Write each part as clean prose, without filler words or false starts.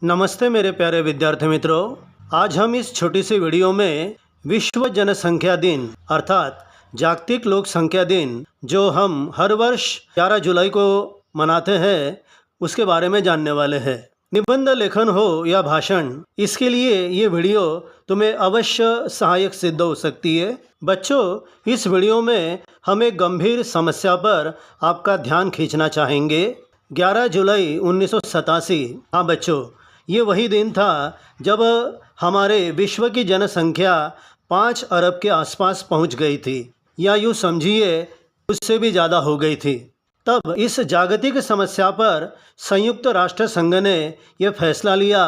नमस्ते मेरे प्यारे विद्यार्थी मित्रों। आज हम इस छोटी सी वीडियो में विश्व जनसंख्या दिन अर्थात जागतिक लोक संख्या दिन जो हम हर वर्ष 11 जुलाई को मनाते हैं उसके बारे में जानने वाले हैं। निबंध लेखन हो या भाषण, इसके लिए ये वीडियो तुम्हें अवश्य सहायक सिद्ध हो सकती है। बच्चों, इस वीडियो में हम एक गंभीर समस्या पर आपका ध्यान खींचना चाहेंगे। 11 जुलाई 1987। हाँ बच्चों, ये वही दिन था जब हमारे विश्व की जनसंख्या 5 अरब के आसपास पहुंच गई थी, या यूँ समझिए उससे भी ज़्यादा हो गई थी। तब इस जागतिक समस्या पर संयुक्त राष्ट्र संघ ने यह फैसला लिया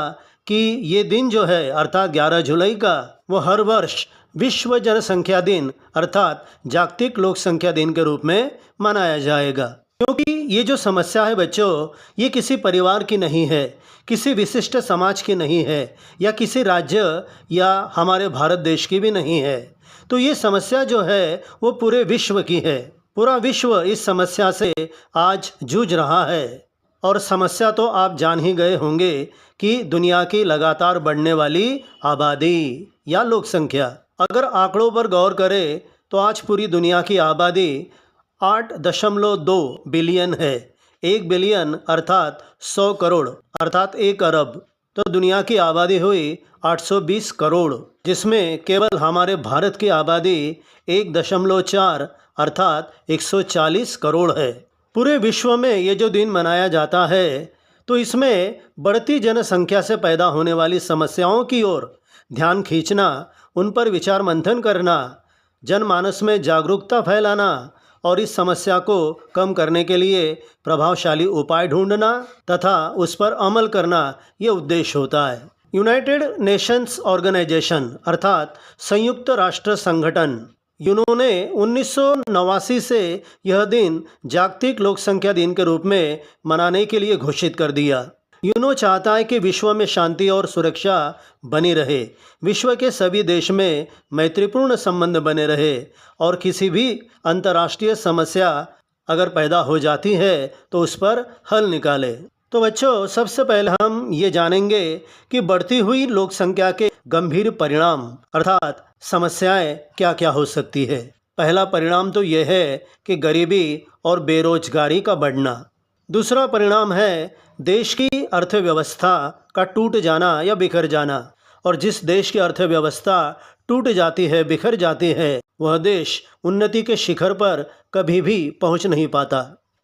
कि ये दिन जो है अर्थात 11 जुलाई का, वो हर वर्ष विश्व जनसंख्या दिन अर्थात जागतिक लोक संख्या दिन के रूप में मनाया जाएगा। क्योंकि ये जो समस्या है बच्चों, ये किसी परिवार की नहीं है, किसी विशिष्ट समाज की नहीं है, या किसी राज्य या हमारे भारत देश की भी नहीं है। तो ये समस्या जो है वो पूरे विश्व की है। पूरा विश्व इस समस्या से आज जूझ रहा है। और समस्या तो आप जान ही गए होंगे कि दुनिया की लगातार बढ़ने वाली आबादी या लोक संख्या। अगर आंकड़ों पर गौर करें तो आज पूरी दुनिया की आबादी 8.2 बिलियन है। 1 बिलियन अर्थात 100 करोड़ अर्थात 1 अरब। तो दुनिया की आबादी हुई 820 करोड़, जिसमें केवल हमारे भारत की आबादी 1.4 अर्थात 140 करोड़ है। पूरे विश्व में ये जो दिन मनाया जाता है तो इसमें बढ़ती जनसंख्या से पैदा होने वाली समस्याओं की ओर ध्यान खींचना, उन पर विचार मंथन करना, जनमानस में जागरूकता फैलाना और इस समस्या को कम करने के लिए प्रभावशाली उपाय ढूंढना तथा उस पर अमल करना ये उद्देश्य होता है। यूनाइटेड नेशंस ऑर्गेनाइजेशन अर्थात संयुक्त राष्ट्र संगठन, इन्होंने 1989 से यह दिन जागतिक लोक संख्या दिन के रूप में मनाने के लिए घोषित कर दिया। यूनो चाहता है कि विश्व में शांति और सुरक्षा बनी रहे, विश्व के सभी देश में मैत्रीपूर्ण संबंध बने रहे और किसी भी अंतर्राष्ट्रीय समस्या अगर पैदा हो जाती है तो उस पर हल निकाले। तो बच्चों, सबसे पहले हम ये जानेंगे कि बढ़ती हुई लोक संख्या के गंभीर परिणाम अर्थात समस्याएं क्या क्या हो सकती है। पहला परिणाम तो यह है कि गरीबी और बेरोजगारी का बढ़ना। दूसरा परिणाम है देश की अर्थव्यवस्था का टूट जाना या बिखर जाना, और जिस देश की अर्थव्यवस्था टूट जाती है, बिखर जाती है, वह देश उन्नति के शिखर पर कभी भी पहुंच नहीं पाता।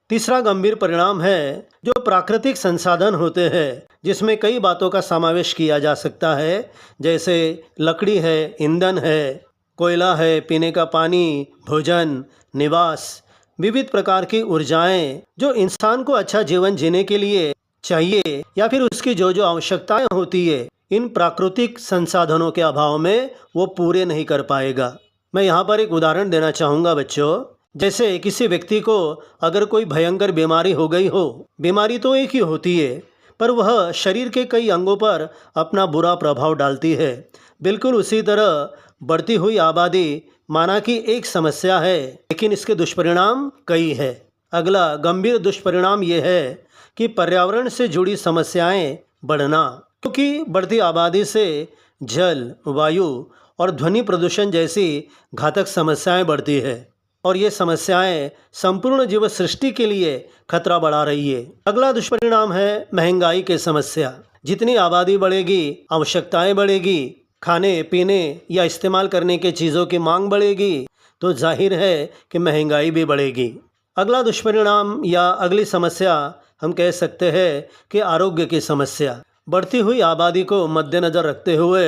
तीसरा गंभीर परिणाम है जो प्राकृतिक संसाधन होते हैं, जिसमें कई बातों का समावेश किया जा सकता है, जैसे लकड़ी है, ईंधन है, कोयला है, पीने का पानी, भोजन, निवास, विविध प्रकार की ऊर्जाएं जो इंसान को अच्छा जीवन जीने के लिए चाहिए या फिर उसकी जो जो आवश्यकताएं होती है, इन प्राकृतिक संसाधनों के अभाव में वो पूरे नहीं कर पाएगा। मैं यहाँ पर एक उदाहरण देना चाहूँगा बच्चों। जैसे किसी व्यक्ति को अगर कोई भयंकर बीमारी हो गई हो, बीमारी तो एक ही होती है पर वह शरीर के कई अंगों पर अपना बुरा प्रभाव डालती है। बिल्कुल उसी तरह बढ़ती हुई आबादी माना कि एक समस्या है, लेकिन इसके दुष्परिणाम कई है। अगला गंभीर दुष्परिणाम यह है कि पर्यावरण से जुड़ी समस्याएं बढ़ना, क्योंकि बढ़ती आबादी से जल, वायु और ध्वनि प्रदूषण जैसी घातक समस्याएं बढ़ती है, और ये समस्याएं संपूर्ण जीव सृष्टि के लिए खतरा बढ़ा रही है। अगला दुष्परिणाम है महंगाई की समस्या। जितनी आबादी बढ़ेगी, आवश्यकताएं बढ़ेगी, खाने पीने या इस्तेमाल करने के चीज़ों की मांग बढ़ेगी, तो जाहिर है कि महंगाई भी बढ़ेगी। अगला दुष्परिणाम या अगली समस्या हम कह सकते हैं कि आरोग्य की समस्या। बढ़ती हुई आबादी को मद्देनज़र रखते हुए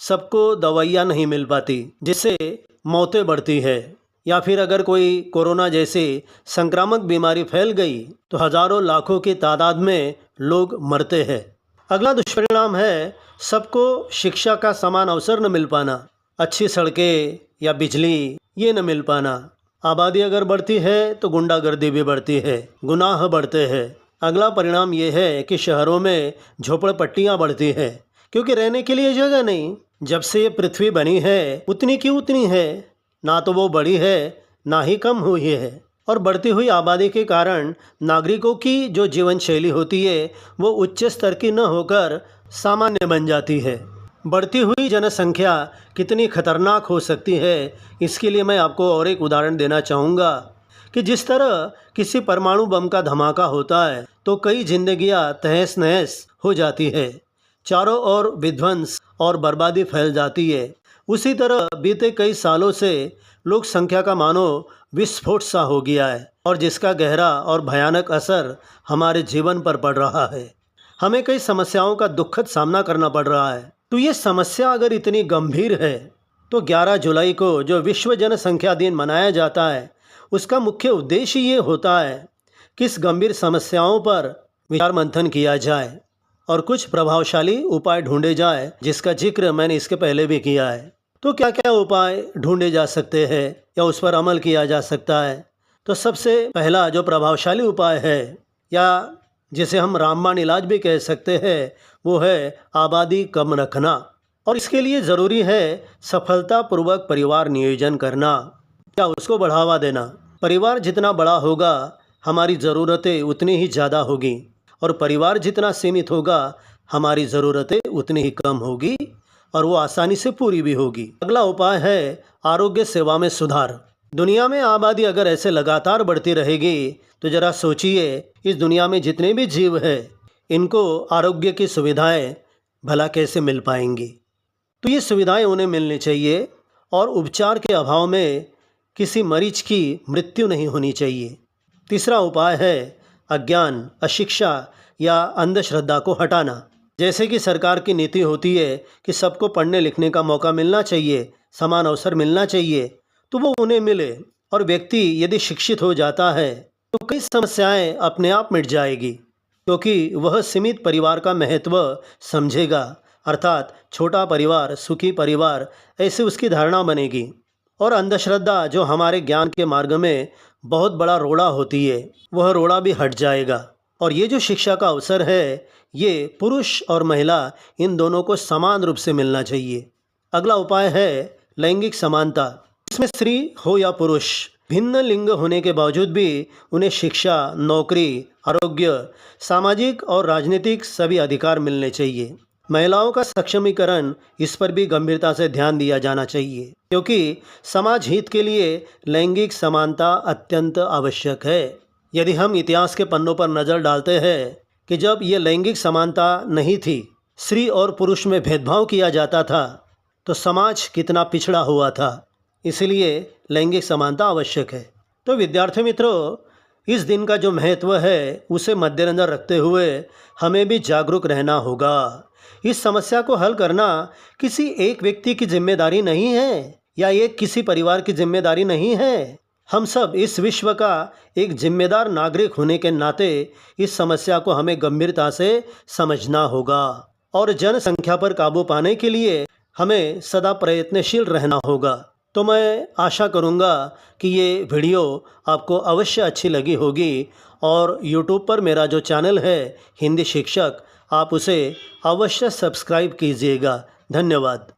सबको दवाइयाँ नहीं मिल पाती, जिससे मौतें बढ़ती है, या फिर अगर कोई कोरोना जैसी संक्रामक बीमारी फैल गई तो हज़ारों लाखों की तादाद में लोग मरते हैं। अगला दुष्परिणाम है सबको शिक्षा का समान अवसर न मिल पाना, अच्छी सड़कें या बिजली ये न मिल पाना। आबादी अगर बढ़ती है तो गुंडागर्दी भी बढ़ती है, गुनाह बढ़ते हैं। अगला परिणाम ये है कि शहरों में झोपड़पट्टियाँ बढ़ती हैं, क्योंकि रहने के लिए जगह नहीं। जब से ये पृथ्वी बनी है उतनी की उतनी है, ना तो वो बड़ी है ना ही कम हुई है। और बढ़ती हुई आबादी के कारण नागरिकों की जो जीवन शैली होती है वो उच्च स्तर की न होकर सामान्य बन जाती है। बढ़ती हुई जनसंख्या कितनी खतरनाक हो सकती है, इसके लिए मैं आपको और एक उदाहरण देना चाहूँगा कि जिस तरह किसी परमाणु बम का धमाका होता है तो कई जिंदगियां तहस नहस हो जाती है, चारों ओर विध्वंस और बर्बादी फैल जाती है। उसी तरह बीते कई सालों से लोक संख्या का मानो विस्फोट सा हो गया है और जिसका गहरा और भयानक असर हमारे जीवन पर पड़ रहा है। हमें कई समस्याओं का दुखद सामना करना पड़ रहा है। तो ये समस्या अगर इतनी गंभीर है तो 11 जुलाई को जो विश्व जनसंख्या दिन मनाया जाता है, उसका मुख्य उद्देश्य ये होता है कि इस गंभीर समस्याओं पर विचार मंथन किया जाए और कुछ प्रभावशाली उपाय ढूंढे जाए, जिसका जिक्र मैंने इसके पहले भी किया है। तो क्या क्या उपाय ढूंढे जा सकते हैं या उस पर अमल किया जा सकता है? तो सबसे पहला जो प्रभावशाली उपाय है, या जिसे हम रामबाण इलाज भी कह सकते हैं, वो है आबादी कम रखना। और इसके लिए ज़रूरी है सफलतापूर्वक परिवार नियोजन करना या उसको बढ़ावा देना। परिवार जितना बड़ा होगा हमारी ज़रूरतें उतनी ही ज़्यादा होगी और परिवार जितना सीमित होगा हमारी ज़रूरतें उतनी ही कम होगी और वो आसानी से पूरी भी होगी। अगला उपाय है आरोग्य सेवा में सुधार। दुनिया में आबादी अगर ऐसे लगातार बढ़ती रहेगी तो ज़रा सोचिए, इस दुनिया में जितने भी जीव हैं इनको आरोग्य की सुविधाएं भला कैसे मिल पाएंगी? तो ये सुविधाएं उन्हें मिलनी चाहिए और उपचार के अभाव में किसी मरीज की मृत्यु नहीं होनी चाहिए। तीसरा उपाय है अज्ञान, अशिक्षा या अंधश्रद्धा को हटाना। जैसे कि सरकार की नीति होती है कि सबको पढ़ने लिखने का मौका मिलना चाहिए, समान अवसर मिलना चाहिए, तो वो उन्हें मिले। और व्यक्ति यदि शिक्षित हो जाता है तो कई समस्याएं अपने आप मिट जाएगी, क्योंकि वह सीमित परिवार का महत्व समझेगा, अर्थात छोटा परिवार सुखी परिवार, ऐसे उसकी धारणा बनेगी। और अंधश्रद्धा जो हमारे ज्ञान के मार्ग में बहुत बड़ा रोड़ा होती है, वह रोड़ा भी हट जाएगा। और ये जो शिक्षा का अवसर है, ये पुरुष और महिला इन दोनों को समान रूप से मिलना चाहिए। अगला उपाय है लैंगिक समानता। इसमें स्त्री हो या पुरुष, भिन्न लिंग होने के बावजूद भी उन्हें शिक्षा, नौकरी, आरोग्य, सामाजिक और राजनीतिक सभी अधिकार मिलने चाहिए। महिलाओं का सक्षमीकरण, इस पर भी गंभीरता से ध्यान दिया जाना चाहिए, क्योंकि समाज हित के लिए लैंगिक समानता अत्यंत आवश्यक है। यदि हम इतिहास के पन्नों पर नज़र डालते हैं कि जब ये लैंगिक समानता नहीं थी, स्त्री और पुरुष में भेदभाव किया जाता था, तो समाज कितना पिछड़ा हुआ था। इसलिए लैंगिक समानता आवश्यक है। तो विद्यार्थी मित्रों, इस दिन का जो महत्व है उसे मद्देनजर रखते हुए हमें भी जागरूक रहना होगा। इस समस्या को हल करना किसी एक व्यक्ति की जिम्मेदारी नहीं है या एक किसी परिवार की जिम्मेदारी नहीं है। हम सब इस विश्व का एक जिम्मेदार नागरिक होने के नाते इस समस्या को हमें गंभीरता से समझना होगा और जनसंख्या पर काबू पाने के लिए हमें सदा प्रयत्नशील रहना होगा। तो मैं आशा करूंगा कि ये वीडियो आपको अवश्य अच्छी लगी होगी और YouTube पर मेरा जो चैनल है हिंदी शिक्षक, आप उसे अवश्य सब्सक्राइब कीजिएगा। धन्यवाद।